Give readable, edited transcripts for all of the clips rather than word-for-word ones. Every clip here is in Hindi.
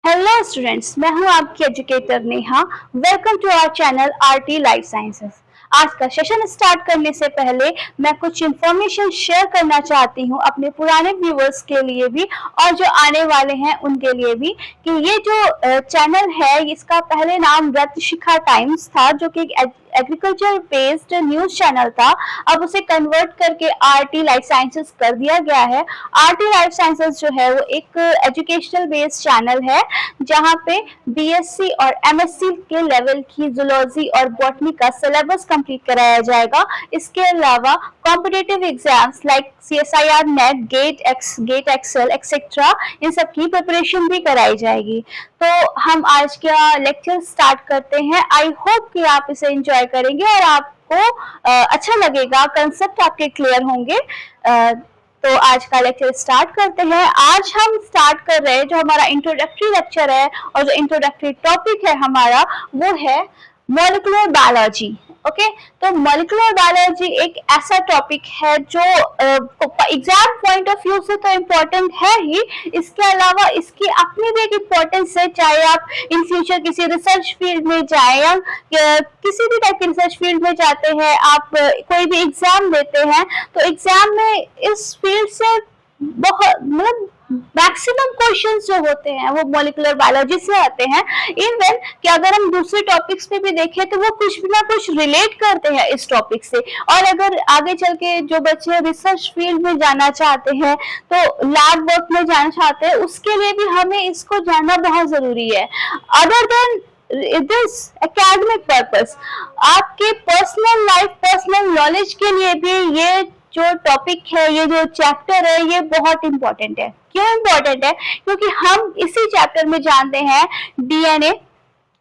हेलो स्टूडेंट्स, मैं हूं आपकी educator Neha. Welcome to our channel RT life sciences. आज का सेशन स्टार्ट करने से पहले मैं कुछ इंफॉर्मेशन शेयर करना चाहती हूं अपने पुराने व्यूअर्स के लिए भी और जो आने वाले हैं उनके लिए भी कि ये जो चैनल है इसका पहले नाम रत्शिखा टाइम्स था, जो कि एग्रीकल्चर बेस्ड न्यूज चैनल था। अब उसे कन्वर्ट करके आरटी लाइफ साइंसेस कर दिया गया है। आरटी लाइफ साइंसेस जो है वो एक एजुकेशनल बेस्ड चैनल है जहाँ पे बीएससी और एमएससी के लेवल की जूलॉजी और बॉटनी का सिलेबस कंप्लीट कराया जाएगा। इसके अलावा competitive exams like CSIR NET, GATE XL etcetera, इन सब की प्रिपरेशन भी कराई जाएगी। तो हम आज का लेक्चर स्टार्ट करते हैं। आई होप कि आप इसे एंजॉय करेंगे और आपको अच्छा लगेगा, कंसेप्ट आपके क्लियर होंगे। तो आज का लेक्चर स्टार्ट करते हैं। आज हम स्टार्ट कर रहे हैं जो हमारा इंट्रोडक्टरी लेक्चर है और जो इंट्रोडक्टरी टॉपिक है हमारा वो है मॉलिक्यूलर बायोलॉजी। ओके, तो मॉलिक्यूलर बायोलॉजी एक ऐसा टॉपिक है जो एग्जाम पॉइंट ऑफ व्यू से तो इम्पोर्टेंट है ही, इसके अलावा इसकी अपनी भी एक इम्पोर्टेंस है। चाहे आप इन फ्यूचर किसी रिसर्च फील्ड में जाए या किसी भी टाइप की रिसर्च फील्ड में जाते हैं, आप कोई भी एग्जाम देते हैं तो एग्जाम में इस फील्ड से बहुत मतलब मैक्सिमम क्वेश्चंस जो होते हैं वो मॉलिक्यूलर बायोलॉजी से आते हैं। इवन कि अगर हम दूसरे टॉपिक्स पे भी देखें तो वो कुछ ना कुछ रिलेट करते हैं इस टॉपिक से। और अगर आगे चल के जो बच्चे रिसर्च फील्ड में जाना चाहते हैं तो लैब वर्क में जाना चाहते हैं, उसके लिए भी हमें इसको जानना बहुत जरूरी है। Other than this academic purpose, आपके पर्सनल लाइफ, पर्सनल नॉलेज के लिए भी ये जो टॉपिक है, ये जो चैप्टर है, ये बहुत इंपॉर्टेंट है। क्यों इंपॉर्टेंट है? क्योंकि हम इसी चैप्टर में जानते हैं डीएनए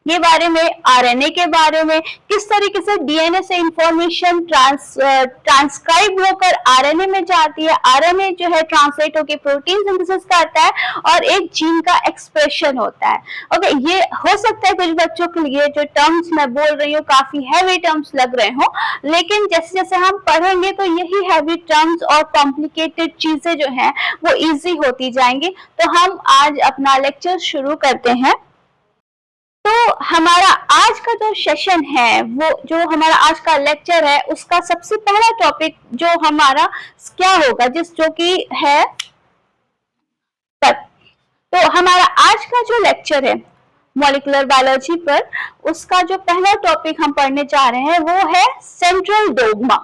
के बारे में, आरएनए के बारे में, किस तरीके से डीएनए से इंफॉर्मेशन ट्रांसक्राइब होकर आरएनए में जाती है, आरएनए जो है ट्रांसलेट होकर प्रोटीन सिंथेसिस करता है और एक जीन का एक्सप्रेशन होता है। ओके, ये हो सकता है कुछ बच्चों के लिए जो टर्म्स मैं बोल रही हूँ काफी हैवी टर्म्स लग रहे हो, लेकिन जैसे जैसे हम पढ़ेंगे तो यही हैवी टर्म्स और कॉम्प्लिकेटेड चीजें जो है वो इजी होती जाएंगी। तो हम आज अपना लेक्चर शुरू करते हैं। तो हमारा आज का जो सेशन है, वो जो हमारा आज का लेक्चर है, उसका सबसे पहला टॉपिक जो हमारा क्या होगा, जो कि है तो हमारा आज का जो लेक्चर है मॉलिक्यूलर बायोलॉजी पर, उसका जो पहला टॉपिक हम पढ़ने जा रहे हैं वो है सेंट्रल डोग्मा।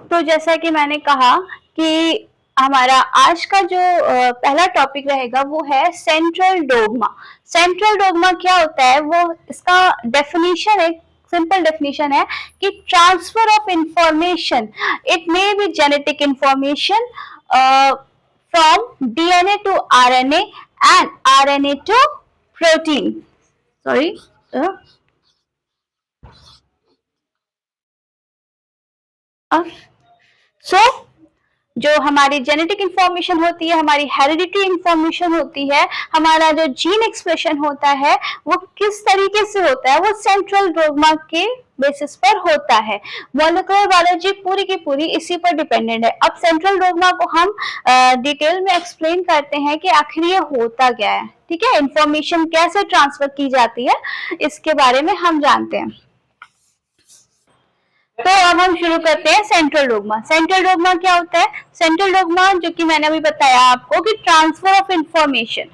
तो जैसा कि मैंने कहा कि हमारा आज का जो पहला टॉपिक रहेगा वो है सेंट्रल डोग्मा। सेंट्रल डोग्मा क्या होता है, वो इसका डेफिनेशन है, सिंपल डेफिनेशन है कि transfer of information, it may be genetic information from DNA to RNA and RNA to protein. Sorry, जो हमारी जेनेटिक इंफॉर्मेशन होती है, हमारी हेरिडिटरी इंफॉर्मेशन होती है, हमारा जो जीन एक्सप्रेशन होता है वो किस तरीके से होता है, वो सेंट्रल डोग्मा के बेसिस पर होता है। मॉलिक्यूलर बायोलॉजी पूरी की पूरी इसी पर डिपेंडेंट है। अब सेंट्रल डोग्मा को हम डिटेल में एक्सप्लेन करते हैं कि आखिर ये होता क्या है। ठीक है, इंफॉर्मेशन कैसे ट्रांसफर की जाती है इसके बारे में हम जानते हैं। तो अब हम शुरू करते हैं सेंट्रल डोग्मा। सेंट्रल डोग्मा क्या होता है? सेंट्रल डोग्मा, जो कि मैंने अभी बताया आपको कि ट्रांसफर ऑफ इंफॉर्मेशन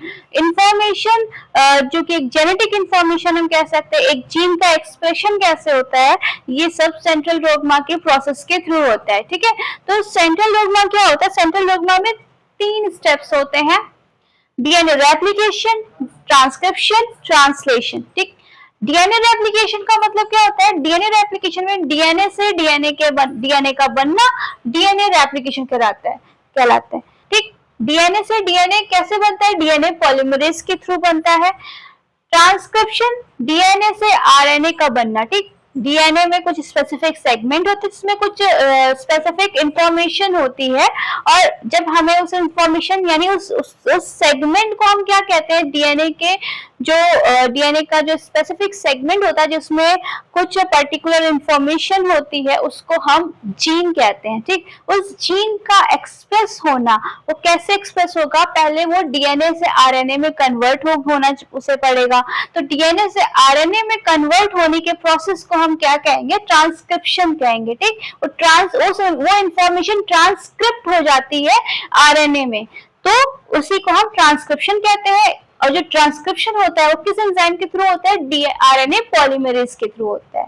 जो कि एक जेनेटिक इंफॉर्मेशन हम कह सकते हैं, एक जीन का एक्सप्रेशन कैसे होता है, ये सब सेंट्रल डोग्मा के प्रोसेस के थ्रू होता है। ठीक है, तो सेंट्रल डोग्मा क्या होता है? सेंट्रल डोग्मा में 3 स्टेप्स होते हैं: डीएनए रेप्लिकेशन, ट्रांसक्रिप्शन, ट्रांसलेशन। ठीक, डीएनए रेप्लिकेशन का मतलब क्या होता है? डीएनए रेप्लिकेशन में डीएनए से डीएनए का बनना डीएनए रेप्लिकेशन कहलाता है। ठीक, डीएनए से डीएनए कैसे बनता है? डीएनए पॉलीमरेज के थ्रू बनता है। ट्रांसक्रिप्शन, डीएनए से आरएनए का बनना। ठीक, डीएनए में कुछ स्पेसिफिक सेगमेंट होते हैं जिसमें कुछ स्पेसिफिक इंफॉर्मेशन होती है, और जब हमें उस इंफॉर्मेशन यानी उस सेगमेंट को हम क्या कहते हैं, डीएनए के जो डीएनए का जो स्पेसिफिक सेगमेंट होता है जिसमें कुछ पर्टिकुलर इंफॉर्मेशन होती है उसको हम जीन कहते हैं। ठीक, उस जीन का एक्सप्रेस होना, वो कैसे एक्सप्रेस होगा, पहले वो डीएनए से आरएनए में कन्वर्ट होना उसे पड़ेगा। तो डीएनए से आरएनए में कन्वर्ट होने के प्रोसेस को हम क्या कहेंगे, ट्रांसक्रिप्शन कहेंगे। ठीक, वो इंफॉर्मेशन ट्रांसक्रिप्ट हो जाती है आरएनए में, तो उसी को हम ट्रांसक्रिप्शन कहते हैं। और जो ट्रांसक्रिप्शन होता है वो किस एंजाइम के थ्रू होता है, आरएनए पॉलीमरेज के थ्रू होता है।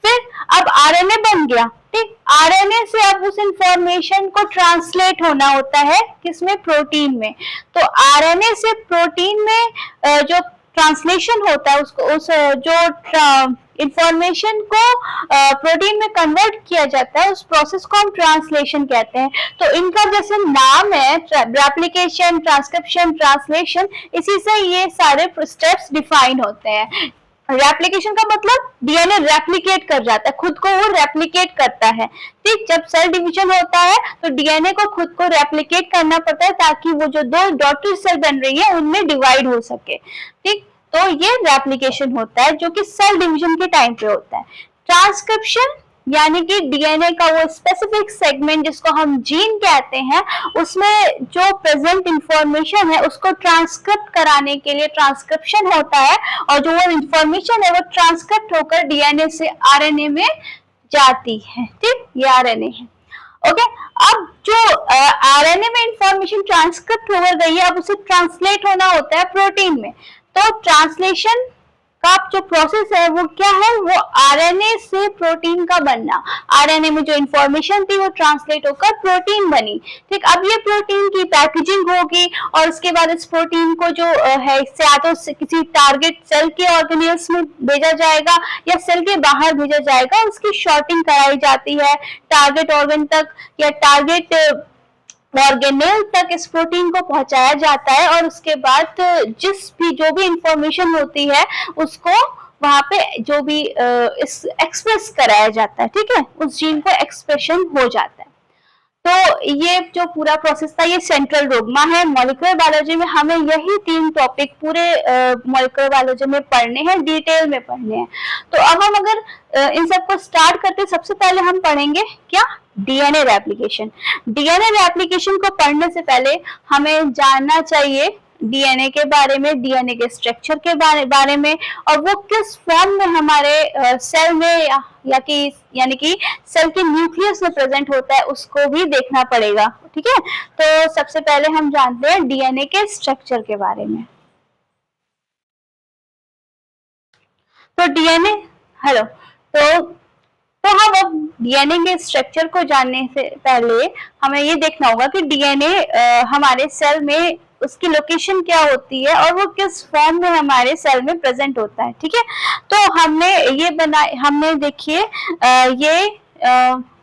फिर अब आरएनए बन गया, ठीक, आरएनए से अब उस इंफॉर्मेशन को ट्रांसलेट होना होता है किसमें, प्रोटीन में। तो आरएनए से प्रोटीन में जो ट्रांसलेशन होता है उसको उस जो इंफॉर्मेशन को प्रोटीन में कन्वर्ट किया जाता है, उस प्रोसेस को हम ट्रांसलेशन कहते हैं। तो इनका जैसे नाम है रेप्लिकेशन, ट्रांसक्रिप्शन, ट्रांसलेशन, इसी से ये सारे स्टेप्स डिफाइन होते हैं। रेप्लिकेशन का मतलब डीएनए रेप्लिकेट कर जाता है, खुद को वो रेप्लिकेट करता है। ठीक, जब सेल डिवीजन होता है तो डीएनए को खुद को रेप्लिकेट करना पड़ता है ताकि वो जो दो डॉटर सेल बन रही है उनमें डिवाइड हो सके। ठीक, तो ये रेप्लिकेशन होता है जो कि सेल डिवीजन के टाइम पे होता है। ट्रांसक्रिप्शन यानी कि डीएनए का वो स्पेसिफिक सेगमेंट जिसको हम जीन कहते हैं, उसमें जो प्रेजेंट इंफॉर्मेशन है उसको ट्रांसक्रिप्ट कराने के लिए ट्रांसक्रिप्शन होता है, और जो वो इंफॉर्मेशन है वो ट्रांसक्रिप्ट होकर डीएनए से आरएनए में जाती है। ठीक, ये आरएनए है। ओके, अब जो आरएनए में इंफॉर्मेशन ट्रांसक्रिप्ट हो गई है, अब उसे ट्रांसलेट होना होता है प्रोटीन में। तो ट्रांसलेशन का जो प्रोसेस है वो क्या है, वो आरएनए से प्रोटीन का बनना। आरएनए में जो इंफॉर्मेशन थी वो ट्रांसलेट होकर प्रोटीन बनी। ठीक, अब ये प्रोटीन की पैकेजिंग होगी और उसके बाद इस प्रोटीन को जो है या तो किसी टारगेट सेल के ऑर्गेनेल्स में भेजा जाएगा या सेल के बाहर भेजा जाएगा, उसकी शॉर्टिंग कराई जाती है टारगेट ऑर्गन तक या टारगेट ऑर्गेनेल तक इस प्रोटीन को पहुंचाया जाता है, और उसके बाद जो भी इंफॉर्मेशन होती है उसको वहां पे जो भी एक्सप्रेस कराया जाता है। ठीक है, उस जीन को एक्सप्रेशन हो जाता है। तो ये जो पूरा प्रोसेस था ये सेंट्रल डोग्मा है। मॉलिक्यूलर बायोलॉजी में हमें यही 3 टॉपिक पूरे मॉलिक्यूलर बायोलॉजी में पढ़ने हैं, डिटेल में पढ़ने हैं। तो अब हम अगर इन सबको स्टार्ट करते हैं, सबसे पहले हम पढ़ेंगे क्या, डीएनए रेप्लिकेशन। डीएनए रेप्लिकेशन को पढ़ने से पहले हमें जानना चाहिए डीएनए के बारे में, डीएनए के स्ट्रक्चर के बारे में, और वो किस फॉर्म में हमारे सेल में यानी कि सेल के न्यूक्लियस में प्रेजेंट होता है उसको भी देखना पड़ेगा। ठीक है, तो सबसे पहले हम जानते हैं डीएनए के स्ट्रक्चर के बारे में। तो डीएनए हेलो तो हम अब डीएनए के स्ट्रक्चर को जानने से पहले हमें ये देखना होगा कि डीएनए हमारे सेल में उसकी लोकेशन क्या होती है और वो किस फॉर्म में हमारे सेल में प्रेजेंट होता है। ठीक है, तो हमने देखिए ये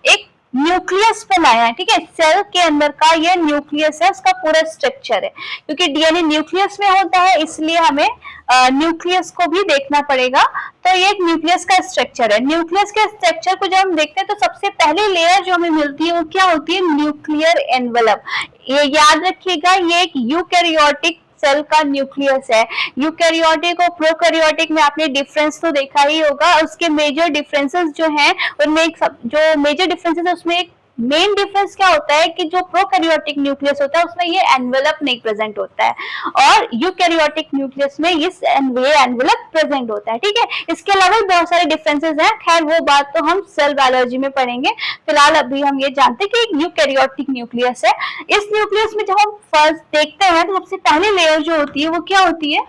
एक न्यूक्लियस बनाया है। ठीक है, सेल के अंदर का ये न्यूक्लियस है, उसका पूरा स्ट्रक्चर है। क्योंकि डीएनए न्यूक्लियस में होता है इसलिए हमें न्यूक्लियस को भी देखना पड़ेगा। तो ये एक न्यूक्लियस का स्ट्रक्चर है। न्यूक्लियस के स्ट्रक्चर को जब हम देखते हैं तो सबसे पहली लेयर जो हमें मिलती है वो क्या होती है, न्यूक्लियर एनवेलप। ये याद रखिएगा, ये एक यूकैरियोटिक सेल का न्यूक्लियस है। यूकैरियोटिक और प्रोकैरियोटिक में आपने डिफरेंस तो देखा ही होगा। उसके मेजर डिफरेंसेस जो हैं उनमें जो मेजर डिफरेंसेस है उसमें एक मेन डिफरेंस क्या होता है कि जो प्रोकैरियोटिक न्यूक्लियस होता है उसमें ये एनवेलप नहीं प्रेजेंट होता है, और यूकैरियोटिक न्यूक्लियस में ये एनवेलप प्रेजेंट होता है। ठीक है, इसके अलावा बहुत सारे डिफरेंसेस हैं, खैर वो बात तो हम सेल बायोलॉजी में पढ़ेंगे। फिलहाल अभी हम ये जानते हैं कि एक यूकैरियोटिक न्यूक्लियस है। इस न्यूक्लियस में जब हम फर्स्ट देखते हैं तो सबसे पहली लेयर जो होती है वो क्या होती है,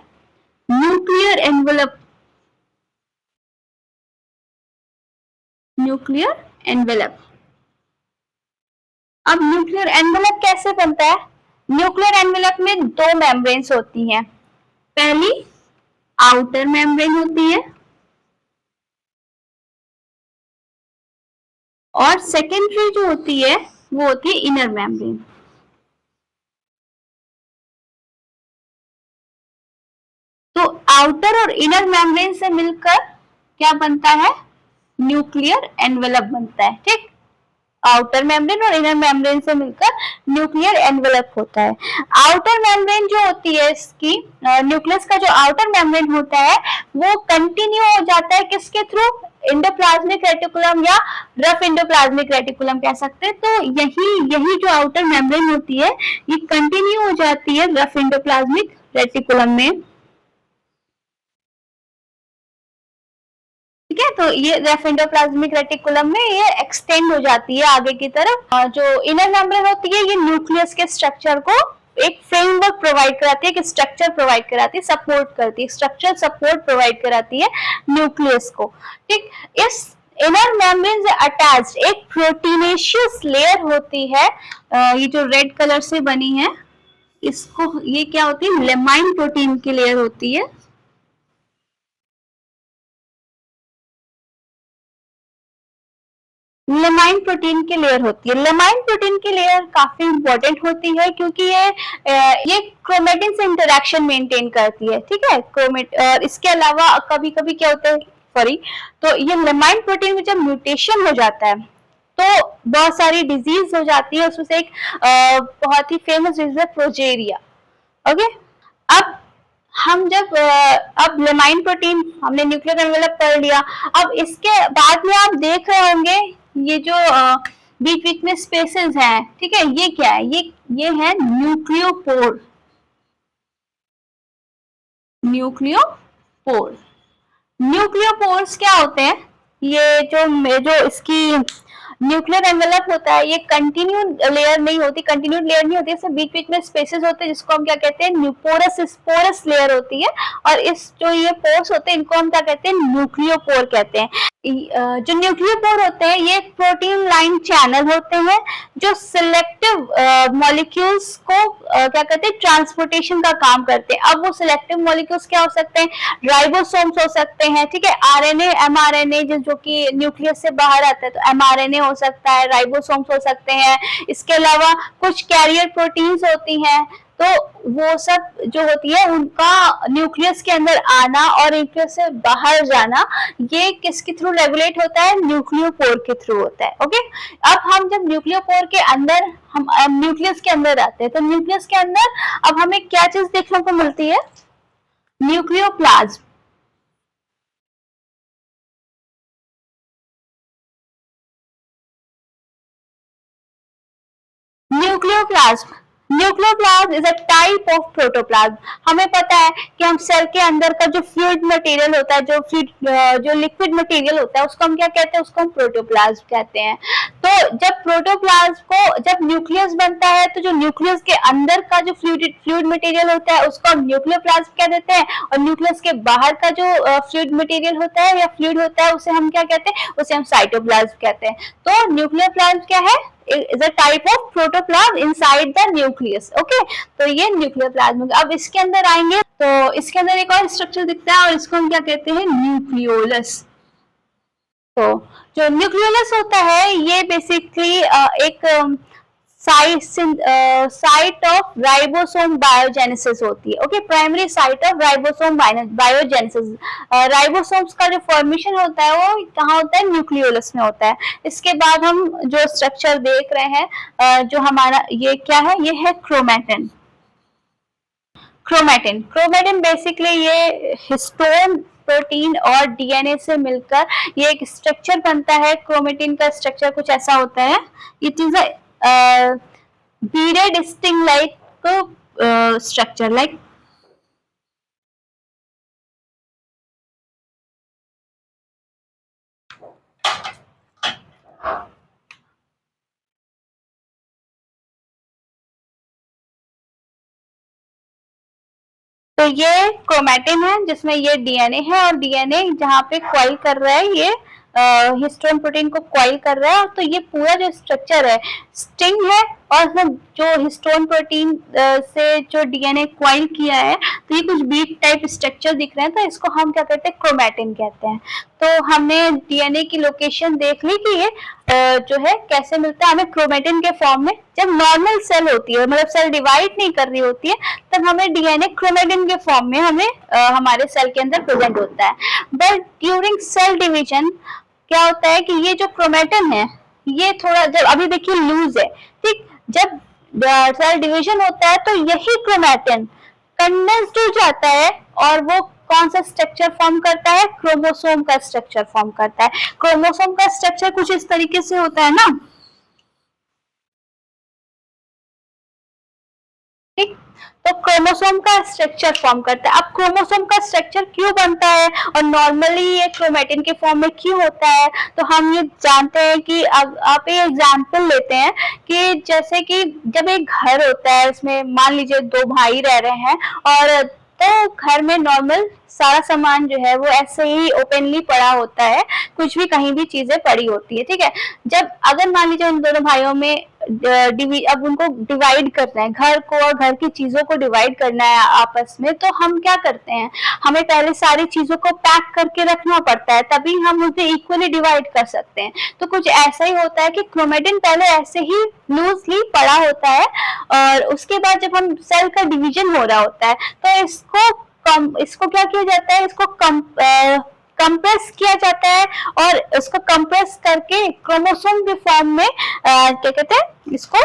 न्यूक्लियर एनवेलप। Nuclear envelope. अब न्यूक्लियर एनवेलप कैसे बनता है, न्यूक्लियर एनवेलप में 2 मेम्ब्रेन्स होती हैं। पहली आउटर मेम्ब्रेन होती है और सेकेंडरी जो होती है वो होती है इनर मेम्ब्रेन। तो आउटर और इनर मेम्ब्रेन से मिलकर क्या बनता है, न्यूक्लियर एनवेलप बनता है, ठीक। आउटर मेम्ब्रेन और इनर मेम्ब्रेन से मिलकर न्यूक्लियर एनवेलप होता है। आउटर मेम्ब्रेन जो होती है इसकी, न्यूक्लियस का जो आउटर मेम्ब्रेन होता है वो कंटिन्यू हो जाता है किसके थ्रू, एंडोप्लाज्मिक रेटिकुलम या रफ एंडोप्लाज्मिक रेटिकुलम कह सकते हैं। तो यही जो आउटर मेम्ब्रेन होती है ये कंटिन्यू हो जाती है रफ एंडोप्लाज्मिक रेटिकुलम में, ठीक है। तो ये रफ एंडोप्लाज्मिक रेटिकुलम में ये एक्सटेंड हो जाती है आगे की तरफ। जो इनर मेम्ब्रेन होती है ये न्यूक्लियस के स्ट्रक्चर को एक फ्रेमवर्क प्रोवाइड कराती है, एक स्ट्रक्चर प्रोवाइड कराती है, सपोर्ट करती है, स्ट्रक्चर सपोर्ट प्रोवाइड कराती है न्यूक्लियस को, ठीक। इस इनर मेम्ब्रेन से अटैच्ड एक प्रोटीनेशियस लेयर होती है, ये जो रेड कलर से बनी है इसको, ये क्या होती है, लेमाइन प्रोटीन की लेयर होती है। लेमाइन प्रोटीन की लेयर होती है। लेमाइन प्रोटीन की लेयर काफी इंपॉर्टेंट होती है क्योंकि ये क्रोमेटिन से इंटरेक्शन मेंटेन करती है, ठीक है। और इसके अलावा कभी कभी क्या होता है, सॉरी, तो ये लेमाइन प्रोटीन में जब म्यूटेशन हो जाता है तो बहुत सारी डिजीज हो जाती है, उसमें से एक बहुत ही फेमस डिजीज है प्रोजेरिया, ओके। अब हम जब अब लेमाइन प्रोटीन हमने न्यूक्लियर एनवेलप कर लिया, अब इसके बाद में आप देख रहे होंगे ये जो बीच बीच में स्पेसेस हैं, ठीक है, ये क्या है, ये है न्यूक्लियोपोर। न्यूक्लियोपोर, न्यूक्लियोपोर्स क्या होते हैं, ये जो इसकी न्यूक्लियर एनवेलप होता है ये कंटिन्यू लेयर नहीं होती, कंटिन्यूड लेयर नहीं होती, इसमें बीच बीच में स्पेसेस होते हैं जिसको हम क्या कहते हैं, पोरस लेयर होती है। और इस जो ये पोर्स होते हैं इनको हम क्या कहते हैं, न्यूक्लियोपोर कहते हैं। जो न्यूक्लियोपोर होते हैं ये प्रोटीन लाइन चैनल होते हैं जो सिलेक्टिव मॉलिक्यूल्स को क्या कहते हैं, ट्रांसपोर्टेशन का काम करते हैं। अब वो सिलेक्टिव मॉलिक्यूल्स क्या हो सकते हैं, राइबोसोम्स हो सकते हैं, ठीक है, आरएनए, एमआरएनए जो कि न्यूक्लियस से बाहर आता है, तो एमआरएनए हो सकता है, राइबोसोम्स हो सकते हैं। इसके अलावा कुछ कैरियर प्रोटीन्स होती हैं, तो वो सब जो होती है उनका न्यूक्लियस के अंदर आना और न्यूक्लियस से बाहर जाना ये किसके थ्रू रेगुलेट होता है, न्यूक्लियोपोर के थ्रू होता है, ओके। अब हम जब न्यूक्लियोपोर के अंदर, हम न्यूक्लियस के अंदर आते हैं, तो न्यूक्लियस के अंदर अब हमें क्या चीज देखने को मिलती है, nucleoplasm. Nucleoplasm, nucleoplasm is a type of protoplasm. हमें पता है कि हम सेल के अंदर का जो फ्लूइड मटेरियल होता है, जो लिक्विड मटेरियल होता है उसको हम क्या कहते हैं, उसको हम प्रोटोप्लाज्म कहते हैं। तो जब प्रोटोप्लाज्म को जब न्यूक्लियस बनता है तो जो न्यूक्लियस के अंदर का जो फ्लूइड मटेरियल होता है उसको हम न्यूक्लियोप्लाज्म कह देते हैं, और न्यूक्लियस के बाहर का जो फ्लूइड मटेरियल होता है या फ्लूइड होता है उसे हम क्या कहते हैं, उसे हम साइटोप्लाज्म कहते हैं। तो न्यूक्लियोप्लाज्म क्या है, is a type of protoplasm inside the nucleus, okay। तो ये न्यूक्लियोप्लाज्म। अब इसके अंदर आएंगे तो इसके अंदर एक और स्ट्रक्चर दिखता है और इसको हम क्या कहते हैं, न्यूक्लियोलस। तो जो न्यूक्लियोलस होता है ये बेसिकली एक साइट ऑफ राइबोसोम बायोजेनेसिस होती है, okay, primary site of ribosome biogenesis. Ribosomes का जो फॉर्मेशन होता है वो कहाँ होता है, न्यूक्लियोलस में होता है। इसके बाद हम जो स्ट्रक्चर देख रहे हैं जो हमारा ये क्या है, ये है क्रोमेटिन। क्रोमेटिन बेसिकली ये हिस्टोन प्रोटीन और डीएनए से मिलकर ये एक स्ट्रक्चर बनता है। क्रोमेटिन का स्ट्रक्चर कुछ ऐसा होता है, it is a beaded sting like structure like तो ये क्रोमेटिन है जिसमें ये डीएनए है और डीएनए जहाँ पे क्वाइल कर रहा है, ये हिस्टोन प्रोटीन को क्वाइल कर रहा है। तो ये पूरा जो स्ट्रक्चर है स्टिंग है और उसमें जो हिस्टोन प्रोटीन से जो डीएनए क्वाइल किया है तो ये कुछ बीट टाइप स्ट्रक्चर दिख रहे हैं, तो इसको हम क्या कहते हैं, क्रोमेटिन कहते हैं। तो हमने डीएनए की लोकेशन देख ली कि ये जो है कैसे मिलता है हमें क्रोमेटिन के फॉर्म में। जब नॉर्मल सेल होती है, मतलब सेल डिवाइड नहीं कर रही होती है, तब हमें डीएनए क्रोमेटिन के फॉर्म में हमें हमारे सेल के अंदर प्रेजेंट होता है। बट ड्यूरिंग सेल डिवीजन क्या होता है कि ये जो क्रोमेटिन है ये थोड़ा, जब अभी देखिए लूज है, ठीक, जब सेल डिवीजन होता है तो यही क्रोमेटिन कंडेंस्ड हो जाता है और वो कौन सा स्ट्रक्चर फॉर्म करता है, क्रोमोसोम का स्ट्रक्चर फॉर्म करता है। क्रोमोसोम का स्ट्रक्चर कुछ इस तरीके से होता है ना, ठीक, तो क्रोमोसोम का स्ट्रक्चर फॉर्म करता है। अब क्रोमोसोम का स्ट्रक्चर क्यों बनता है और नॉर्मली ये क्रोमेटिन के फॉर्म में क्यों होता है, तो हम ये जानते हैं कि अब आप एक एग्जांपल लेते हैं कि जैसे कि जब एक घर होता है, इसमें मान लीजिए दो भाई रह रहे हैं, और तो घर में नॉर्मल सारा सामान जो है वो ऐसे ही ओपनली पड़ा होता है, कुछ भी कहीं भी चीजें पड़ी होती है, ठीक है। जब अगर मान लीजिए उन दोनों भाइयों में अब उनको डिवाइड करना है, घर को और घर की चीजों को डिवाइड करना है आपस में, तो हम क्या करते हैं, हमें पहले सारी चीजों को पैक करके रखना पड़ता है, तभी हम उसे इक्वली डिवाइड कर सकते हैं। तो कुछ ऐसा ही होता है कि क्रोमेटिन पहले ऐसे ही लूजली पड़ा होता है, और उसके बाद जब हम सेल का डिवीजन हो रहा होता है तो इसको क्या किया जाता है, इसको कंप्रेस किया जाता है, और उसको कंप्रेस करके क्रोमोसोम के फॉर्म में क्या कहते हैं, इसको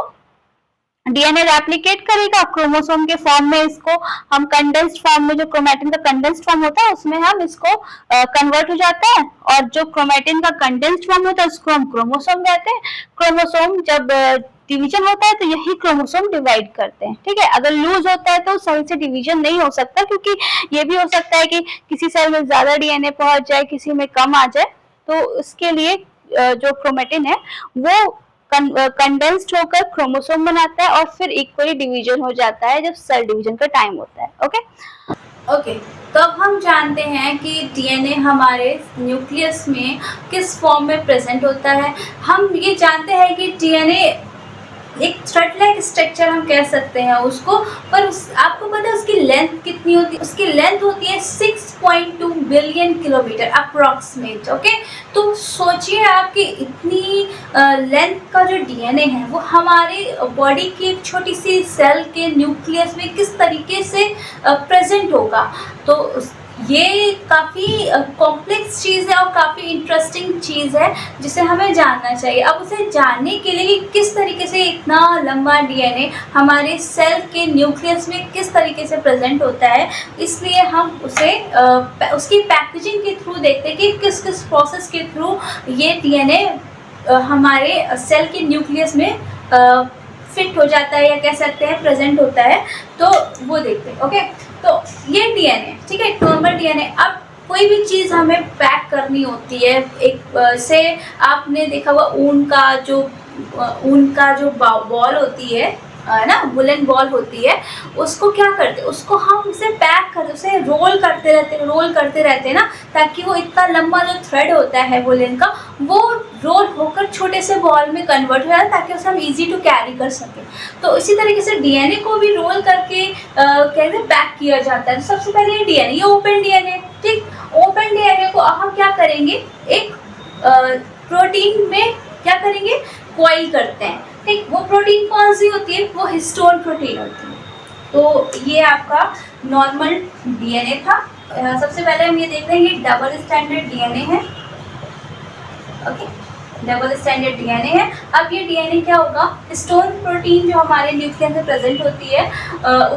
डीएनए रेप्लिकेट करेगा क्रोमोसोम के फॉर्म में। इसको हम कंडेंस्ड फॉर्म में, जो क्रोमेटिन का कंडेंस्ड फॉर्म होता है उसमें हम इसको कन्वर्ट हो जाता है, और जो क्रोमेटिन का कंडेंस्ड फॉर्म होता है उसको हम क्रोमोसोम कहते हैं। क्रोमोसोम जब डिवीजन होता है तो यही क्रोमोसोम डिवाइड करते हैं, ठीक है। अगर लूज होता है तो सही से डिवीजन नहीं हो सकता, क्योंकि ये भी हो सकता है कि किसी सेल में ज्यादा डीएनए पहुंच जाए, किसी में कम आ जाए, तो उसके लिए जो क्रोमेटिन है वो कंडेंस्ड होकर क्रोमोसोम बनाता है, और फिर इक्वली डिवीजन हो जाता है जब सेल डिवीजन का टाइम होता है। ओके, तो अब हम जानते हैं कि डीएनए हमारे न्यूक्लियस में किस फॉर्म में प्रेजेंट होता है। हम ये जानते हैं कि डीएनए एक थ्रेड लाइक स्ट्रक्चर हम कह सकते हैं उसको, पर आपको पता है उसकी लेंथ कितनी होती है? उसकी लेंथ होती है 6.2 बिलियन किलोमीटर अप्रॉक्सीमेट। ओके, तो सोचिए आपकी इतनी लेंथ का जो डीएनए है वो हमारे बॉडी की एक छोटी सी सेल के न्यूक्लियस में किस तरीके से प्रेजेंट होगा। तो ये काफ़ी कॉम्प्लेक्स चीज़ है और काफ़ी इंटरेस्टिंग चीज़ है जिसे हमें जानना चाहिए। अब उसे जानने के लिए कि किस तरीके से इतना लंबा डीएनए हमारे सेल के न्यूक्लियस में किस तरीके से प्रेजेंट होता है, इसलिए हम उसे उसकी पैकेजिंग के थ्रू देखते हैं कि किस किस प्रोसेस के थ्रू ये डीएनए हमारे सेल के न्यूक्लियस में फिट हो जाता है, या कह सकते हैं प्रेजेंट होता है, तो वो देखते हैं। ओके, तो ये डीएनए, ठीक है, नॉर्मल डीएनए। अब कोई भी चीज़ हमें पैक करनी होती है, एक से आपने देखा हुआ ऊन का जो बॉल होती है ना, वुलन बॉल होती है, उसको क्या करते हैं, उसको हम उसे पैक करते, उसे रोल करते रहते हैं ना, ताकि वो इतना लंबा जो थ्रेड होता है वुलन का वो रोल होकर छोटे से बॉल में कन्वर्ट हो जाए, ताकि उसे हम इजी टू कैरी कर सकें। तो इसी तरीके से डीएनए को भी रोल करके कहते हैं पैक किया जाता है। तो सबसे पहले डीएनए, ये ओपन डीएनए, ठीक, ओपन डीएनए को हम क्या करेंगे, एक प्रोटीन में क्या करेंगे, कॉइल करते हैं, ठीक। वो प्रोटीन कौन सी होती है, वो हिस्टोन प्रोटीन होती है। तो ये आपका नॉर्मल डीएनए था। सबसे पहले हम ये देख रहे हैं कि डबल स्टैंडर्ड डीएनए है। ओके, डबल स्टैंडर्ड डीएनए है। अब ये डीएनए क्या होगा, हिस्टोन प्रोटीन जो हमारे न्यूक्लियस में प्रेजेंट होती है,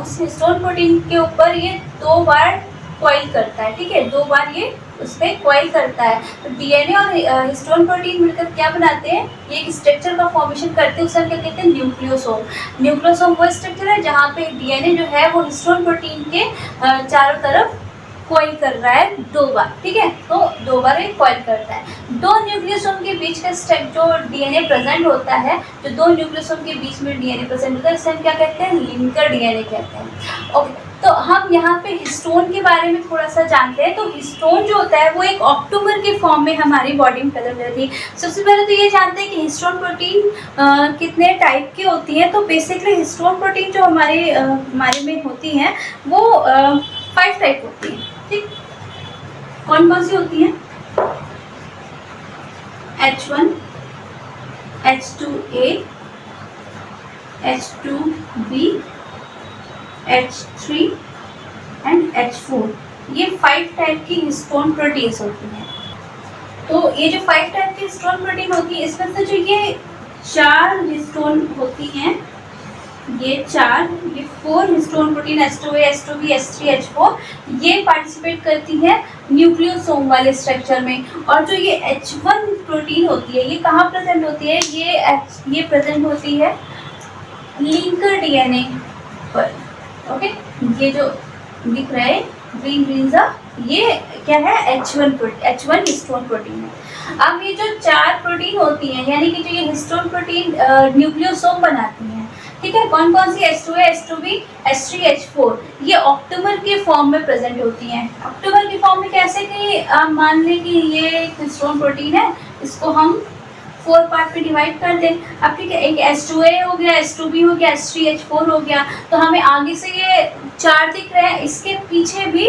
उस हिस्टोन प्रोटीन के ऊपर ये 2 बार कॉइल करता है, ठीक है, 2 बार ये उस पर कॉइल करता है। तो डीएनए और हिस्टोन प्रोटीन मिलकर क्या बनाते हैं, ये एक स्ट्रक्चर का फॉर्मेशन करते हैं, उसे हम क्या कहते हैं, न्यूक्लियोसोम। न्यूक्लियोसोम वो स्ट्रक्चर है जहाँ पे डीएनए जो है वो हिस्टोन प्रोटीन के चारों तरफ कॉइल कर रहा है 2 बार, ठीक है, तो 2 बार ये कॉइल करता है। 2 न्यूक्लियोसोम के बीच का जो डीएनए प्रेजेंट होता है, जो 2 न्यूक्लियोसोम के बीच में डीएनए प्रेजेंट होता है, इसे हम क्या कहते हैं, लिंकर डीएनए कहते हैं। ओके, तो हम यहाँ पे हिस्टोन के बारे में थोड़ा सा जानते हैं। तो हिस्टोन जो होता है वो एक ऑक्टोबर के फॉर्म में हमारी बॉडी में प्रेजेंट रहती है। सबसे पहले तो ये जानते हैं कि हिस्टोन प्रोटीन कितने टाइप की होती है। तो बेसिकली हिस्टोन प्रोटीन जो हमारे में होती हैं वो 5 टाइप होती हैं, ठीक। कौन कौन सी होती हैं, H1, H2A, H2B, H3 and H4, ये 5 टाइप की हिस्टोन प्रोटीन्स होती हैं। तो ये जो 5 टाइप की हिस्टोन प्रोटीन होती है, इसमें से जो ये 4 हिस्टोन होती हैं, ये 4 histone protein H2A, H2B, H3, H4 ये पार्टिसिपेट करती है न्यूक्लियोसोम वाले स्ट्रक्चर में। और जो ये H1 प्रोटीन होती है, ये कहाँ प्रेजेंट होती है? ये प्रेजेंट होती है लिंकर डीएनए पर। ओके, ये जो दिख रहा है ग्रीन सा, ये क्या है? H1 हिस्टोन प्रोटीन है। अब ये जो 4 प्रोटीन होती हैं, यानी कि जो ये हिस्टोन प्रोटीन न्यूक्लियोसोम बनाती हैं, ठीक है, कौन कौन सी? H2A, H2B, H3, H4 ये ऑक्टोमर के फॉर्म में प्रेजेंट होती हैं। ऑक्टोमर के फॉर्म में कैसे कि आप मान लें कि ये एक हिस्टोन प्रोटीन है, इसको हम 4 पार्ट में डिवाइड कर दें। अब ठीक है, एक H2A हो गया, H2B हो गया, H3, H4 हो गया, तो हमें आगे से ये 4 दिख रहे हैं, इसके पीछे भी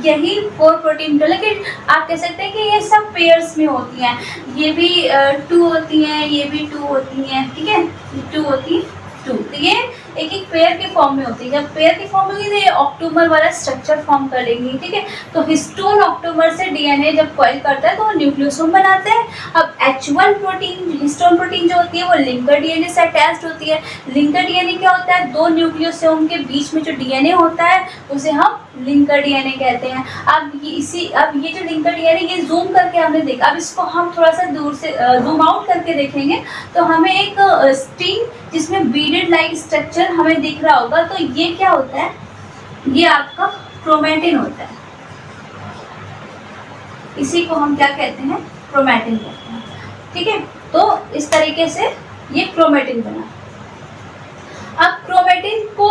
यही 4 प्रोटीन, लेकिन आप कह सकते हैं कि ये सब पेयर्स में होती हैं। ये भी 2 होती हैं, ये भी 2 होती हैं, ठीक है, 2 होती हैं 2, तो ये एक एक पेयर के फॉर्म में होती है। जब पेयर के फॉर्म में होगी तो ये ऑक्टोमर वाला स्ट्रक्चर फॉर्म कर लेंगी, ठीक है। तो हिस्टोन ऑक्टोमर से डीएनए जब कॉइल करता है तो वो न्यूक्लियोसोम बनाते हैं। अब H1 प्रोटीन, हिस्टोन प्रोटीन जो होती है वो लिंकर डीएनए से अटैच्ड होती है। लिंकर डीएनए क्या होता है? 2 न्यूक्लियोसोम के बीच में जो डीएनए होता है उसे हम लिंकर डीएनए कहते हैं। अब ये जो लिंकर डीएनए, ये जूम करके हमने देखा, अब इसको हम थोड़ा सा दूर से जूम आउट करके देखेंगे तो हमें एक स्ट्रिंग जिसमें बीडेड लाइक स्ट्रक्चर हमें दिख रहा होगा। तो ये क्या होता है? ये आपका क्रोमैटिन होता है। इसी को हम क्या कहते हैं? क्रोमैटिन कहते हैं, ठीक है। तो इस तरीके से ये क्रोमैटिन बना। अब क्रोमैटिन को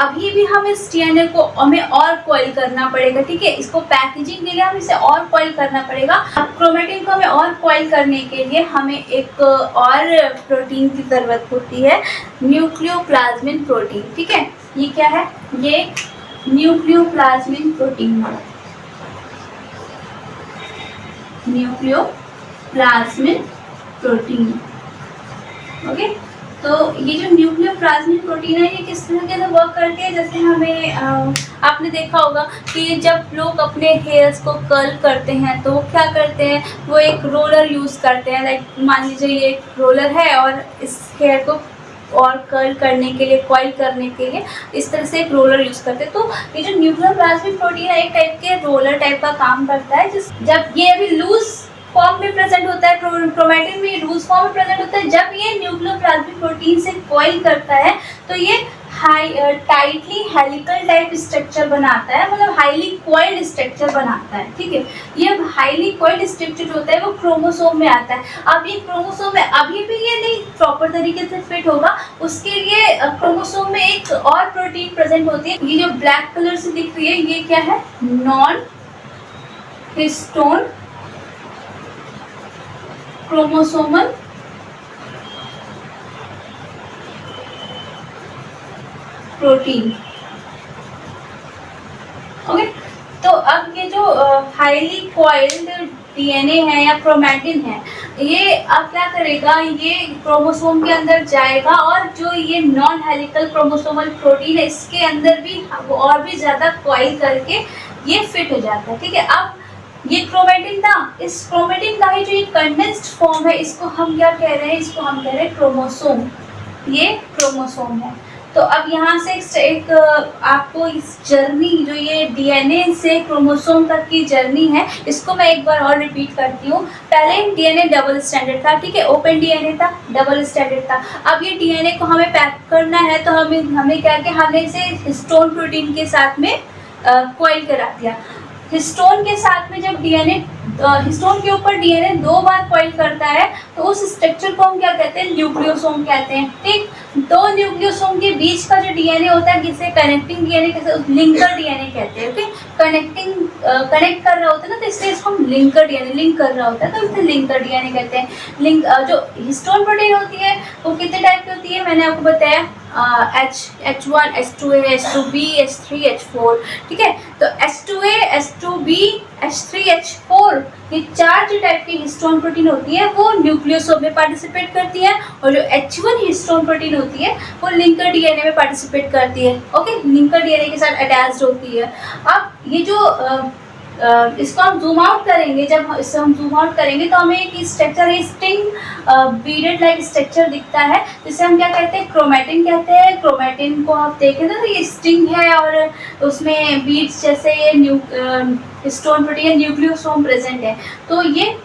अभी भी हम इस डीएनए को हमें और कॉइल करना पड़ेगा, ठीक है। इसको पैकेजिंग के लिए हम इसे और कॉइल करना पड़ेगा। अब क्रोमैटिन को हमें और कॉइल करने के लिए हमें एक और प्रोटीन की ज़रूरत होती है, न्यूक्लियोप्लाज्मिन प्रोटीन, ठीक है। ये क्या है? ये न्यूक्लियोप्लाज्मिन प्रोटीन है, न्यूक्लियोप्लाज्मिन प्रोटीन। ओके, तो ये जो न्यूक्लियोप्लाज्मिन प्रोटीन है ये किस तरीके से वर्क करती है? जैसे हमें आपने देखा होगा कि जब लोग अपने हेयर्स को कर्ल करते हैं तो वो क्या करते हैं? वो एक रोलर यूज़ करते हैं। लाइक मान लीजिए ये एक रोलर है और इस हेयर को और कर्ल करने के लिए, कॉइल करने के लिए इस तरह से एक रोलर यूज़ करते हैं। तो ये जो न्यूक्लियोप्लाज्मिन प्रोटीन है एक टाइप के रोलर टाइप का काम करता है। जब ये अभी लूज फॉर्म में प्रेजेंट होता है, क्रोमैटिन में लूज फॉर्म में प्रेजेंट होता है, जब ये न्यूक्लियोप्लाज्मिक प्रोटीन से कॉइल करता है तो ये टाइटली हेलिकल टाइप स्ट्रक्चर बनाता है, मतलब हाईली कॉइल्ड स्ट्रक्चर बनाता है, ठीक है। ये हाईली कॉइल्ड स्ट्रक्चर जो होता है वो क्रोमोसोम में आता है। अब ये क्रोमोसोम में अभी भी ये नहीं प्रॉपर तरीके से फिट होगा, उसके लिए क्रोमोसोम में एक और प्रोटीन प्रेजेंट होती है। ये जो ब्लैक कलर से दिख रही है ये क्या है? Non histone chromosomal protein. Okay, तो अब ये जो हाईली कॉइल्ड डीएनए है या क्रोमैटिन है, ये अब क्या करेगा? ये क्रोमोसोम के अंदर जाएगा और जो ये नॉन हेलिकल क्रोमोसोमल प्रोटीन है इसके अंदर भी और भी ज़्यादा कॉइल करके ये फिट हो जाता है, ठीक है। अब ये क्रोमैटिन था, इस क्रोमैटिन का ही जो ये कंडेंस्ड फॉर्म है इसको हम क्या कह रहे हैं? इसको हम कह रहे हैं क्रोमोसोम। ये क्रोमोसोम है। तो अब यहाँ से एक आपको इस जर्नी, जो ये डीएनए से क्रोमोसोम तक की जर्नी है, इसको मैं एक बार और रिपीट करती हूँ। पहले डीएनए डबल स्टैंडर्ड था, ठीक है, ओपन डीएनए था, डबल स्टैंडर्ड था। अब ये डीएनए को हमें पैक करना है तो हमें क्या किया? हमने इसे हिस्टोन प्रोटीन के साथ में कॉइल करा दिया। हिस्टोन के साथ में जब डीएनए, हिस्टोन के ऊपर डीएनए 2 बार कॉइल करता है तो उस स्ट्रक्चर को हम क्या कहते हैं? न्यूक्लियोसोम कहते हैं, ठीक। 2 न्यूक्लियोसोम के बीच का जो डीएनए होता है, जिसे कनेक्टिंग डीएनए, कैसे लिंकर डीएनए कहते हैं, ओके। कनेक्ट कर रहा होता है ना, तो इसलिए इसको हम लिंकर डीएनए, लिंक कर रहा होता है तो इसे लिंकर डीएनए कहते हैं। जो हिस्टोन प्रोटीन होती है वो कितने टाइप की होती है? मैंने आपको बताया H1, H2A, H2B, H3, H4, ठीक है। तो H2A, H2B, H3, H4 ये 4 जो टाइप की हिस्टोन प्रोटीन होती है वो न्यूक्लियोसोम में पार्टिसिपेट करती है, और जो H1 हिस्टोन प्रोटीन होती है वो लिंकर डीएनए में पार्टिसिपेट करती है, ओके, लिंकर डीएनए के साथ अटैच्ड होती है। अब ये जो इसको हम जूम आउट करेंगे, जब इससे हम जूम आउट करेंगे तो हमें एक structure string beaded like structure दिखता है, जिसे हम क्या कहते हैं, क्रोमेटिन कहते हैं। क्रोमेटिन को आप देखें तो ये स्ट्रिंग है और उसमें बीड्स जैसे ये स्टोन प्रोटीन न्यूक्लियोसोम प्रेजेंट है। तो ये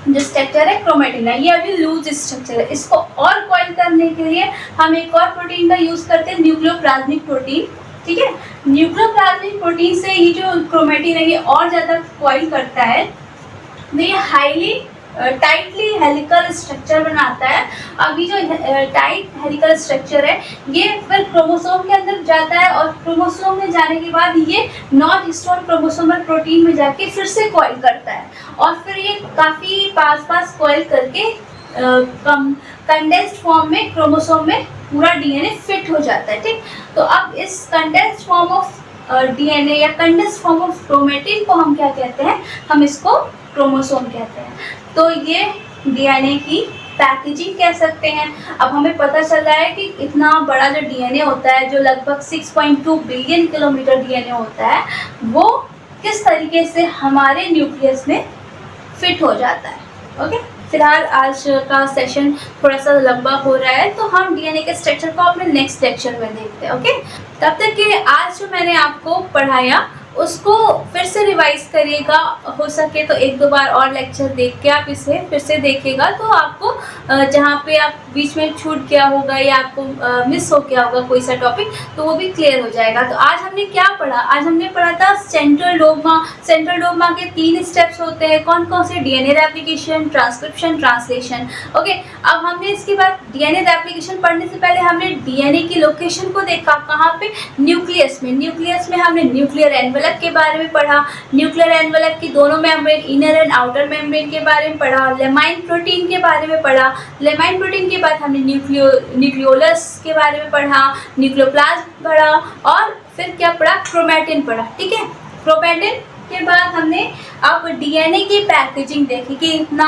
जो स्ट्रक्चर है क्रोमेटिन है, ये अभी लूज स्ट्रक्चर है। इसको और कॉइल करने के लिए हम एक और प्रोटीन का यूज करते हैं, न्यूक्लियोप्लाज्मिक प्रोटीन। ठीक है, न्यूक्लियोप्लाज्मिक प्रोटीन से ये जो क्रोमेटिन है ये और ज़्यादा कॉइल करता है, तो ये हाईली टाइटली हेलिकल स्ट्रक्चर बनाता है। अभी जो टाइट हेलिकल स्ट्रक्चर है ये फिर क्रोमोसोम के अंदर जाता है और क्रोमोसोम में जाने के बाद ये नॉन हिस्टोन क्रोमोसोमल प्रोटीन में जाके फिर से कॉइल करता है और फिर ये काफ़ी पास कॉइल करके कंडेंस्ड फॉर्म में क्रोमोसोम में पूरा डीएनए फिट हो जाता है। ठीक, तो अब इस कंडेंस्ड फॉर्म ऑफ डीएनए या कंडेंस्ड फॉर्म ऑफ क्रोमेटिन को हम क्या कहते हैं, हम इसको क्रोमोसोम कहते हैं। तो ये डीएनए की पैकेजिंग कह सकते हैं। अब हमें पता चल रहा है कि इतना बड़ा जो डीएनए होता है, जो लगभग 6.2 बिलियन किलोमीटर डीएनए होता है, वो किस तरीके से हमारे न्यूक्लियस में फिट हो जाता है। ओके, फिलहाल आज का सेशन थोड़ा सा लंबा हो रहा है, तो हम डीएनए के स्ट्रक्चर को अपने नेक्स्ट लेक्चर में देखते हैं। ओके, तब तक के लिए आज जो मैंने आपको पढ़ाया उसको फिर से रिवाइज करिएगा, हो सके तो एक दो बार और लेक्चर देख के आप इसे फिर से देखिएगा, तो आपको जहाँ पे आप बीच में छूट गया होगा या आपको मिस हो गया होगा कोई सा टॉपिक, तो वो भी क्लियर हो जाएगा। तो आज हमने क्या पढ़ा, आज हमने पढ़ा था सेंट्रल डोग्मा। सेंट्रल डोग्मा के 3 स्टेप्स होते हैं, कौन कौन से, DNA replication, transcription, translation. Okay, अब हमने इसके बाद डीएनए रेप्लिकेशन पढ़ने से पहले हमने डीएनए की लोकेशन को देखा, कहाँ पे, न्यूक्लियस में। न्यूक्लियस में हमने न्यूक्लियर एनवेलप के बारे में पढ़ा, न्यूक्लियर एनवेलप की दोनों membrane, inner and outer membrane के बारे में पढ़ा, लेमाइन प्रोटीन के बारे में पढ़ा। लेमाइन प्रोटीन के बाद हमने न्यूक्लियोलस के बारे में पढ़ा, न्यूक्लियोप्लाज्म पढ़ा और फिर क्या पढ़ा, क्रोमेटिन पढ़ा। ठीक है, क्रोमेटिन के बाद हमने अब डीएनए की पैकेजिंग देखी कि इतना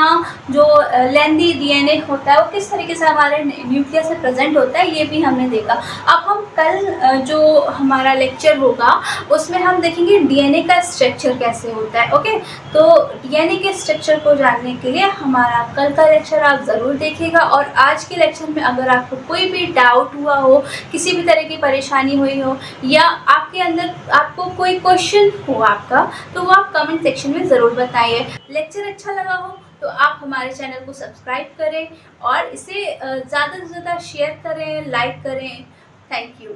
जो लेंदी डीएनए होता है वो किस तरीके से हमारे न्यूक्लियस से प्रेजेंट होता है, ये भी हमने देखा। अब हम कल जो हमारा लेक्चर होगा उसमें हम देखेंगे डीएनए का स्ट्रक्चर कैसे होता है। ओके, तो डीएनए के स्ट्रक्चर को जानने के लिए हमारा कल का लेक्चर आप ज़रूर देखिएगा। और आज के लेक्चर में अगर आपको कोई भी डाउट हुआ हो, किसी भी तरह की परेशानी हुई हो या आपके अंदर आपको कोई क्वेश्चन हो आपका, तो वो आप कमेंट सेक्शन में ज़रूर बताइए। लेक्चर अच्छा लगा हो तो आप हमारे चैनल को सब्सक्राइब करें और इसे ज़्यादा से ज़्यादा शेयर करें, लाइक करें। Thank you.